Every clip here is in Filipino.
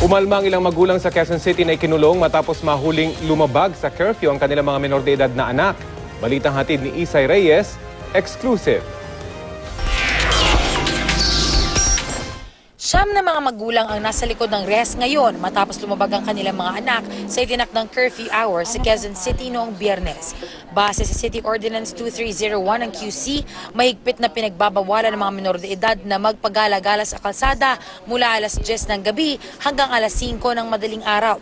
Umalma ang ilang magulang sa Quezon City na ikinulong matapos mahuling lumabag sa curfew ang kanilang mga menor de edad na anak. Balitang hatid ni Isay Reyes, exclusive. Siyam na mga magulang ang nasa likod ng rehas ngayon matapos lumabag ang kanilang mga anak sa itinakdang curfew hour sa Quezon City noong Biyernes. Base sa City Ordinance 2301 ng QC, mahigpit na pinagbabawalan ng mga menor de edad na magpagala-gala sa kalsada mula alas 10 ng gabi hanggang alas 5 ng madaling araw.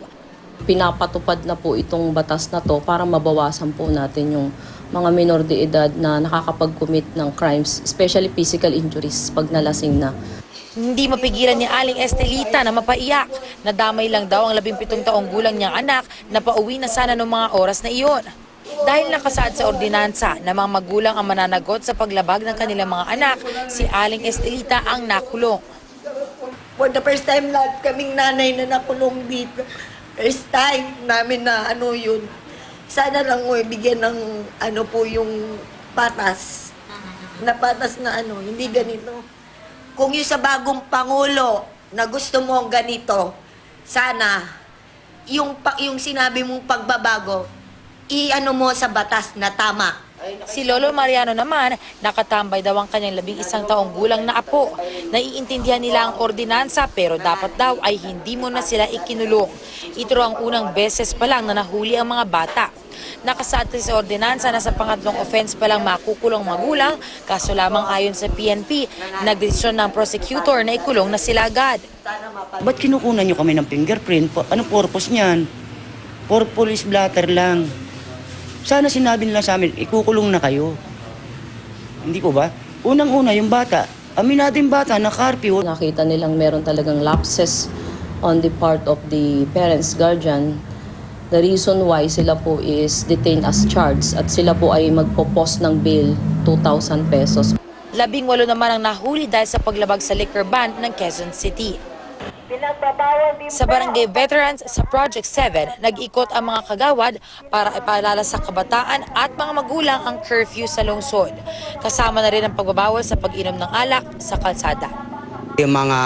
Pinapatupad na po itong batas na to para mabawasan po natin yung mga menor de edad na nakakapag-commit ng crimes, especially physical injuries pag nalasing na. Hindi mapigilan ni Aling Estelita na mapaiyak. Nadamay lang daw ang 17 taong gulang niyang anak na pauwi na sana noong mga oras na iyon. Dahil nakasaad sa ordinansa na mga magulang ang mananagot sa paglabag ng kanilang mga anak, si Aling Estelita ang nakulong. For the first time, lahat kaming nanay na nakulong dito. First time namin na yun. Sana lang bigyan ng po yung patas. Na patas na hindi ganito. Kung yung sa bagong Pangulo na gusto mo ganito, sana yung sinabi mong pagbabago, mo sa batas na tama. Si Lolo Mariano naman, nakatambay daw ang kanyang 11 taong gulang na apo. Naiintindihan nila ang ordinansa pero dapat daw ay hindi mo na sila ikinulong. Ito ang unang beses pa lang na nahuli ang mga bata. Nakasaad sa ordinansa na sa pangatlong offense pa lang makukulong magulang, kaso lamang ayon sa PNP, nagdesisyon ng prosecutor na ikulong na sila agad. Ba't kinukunan nyo kami ng fingerprint? Anong purpose niyan? For police blatter lang. Sana sinabi nila sa amin, ikukulong na kayo. Hindi po ba? Unang-una yung bata, aminado yung bata na curfew. Nakita nilang meron talagang lapses on the part of the parents, guardian. The reason why sila po is detained as charged at sila po ay magpo-post ng bail 2,000 pesos. 18 naman ang nahuli dahil sa paglabag sa liquor ban ng Quezon City. Sa Barangay Veterans sa Project 7, nag-ikot ang mga kagawad para ipaalala sa kabataan at mga magulang ang curfew sa lungsod. Kasama na rin ang pagbabawal sa pag-inom ng alak sa kalsada. Yung mga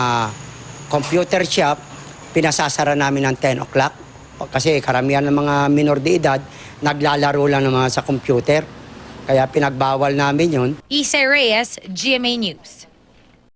computer shop, pinasasara namin ng 10 o'clock kasi karamihan ng mga minor de edad naglalaro lang ng mga sa computer. Kaya pinagbawal namin yun. Isay Reyes, GMA News.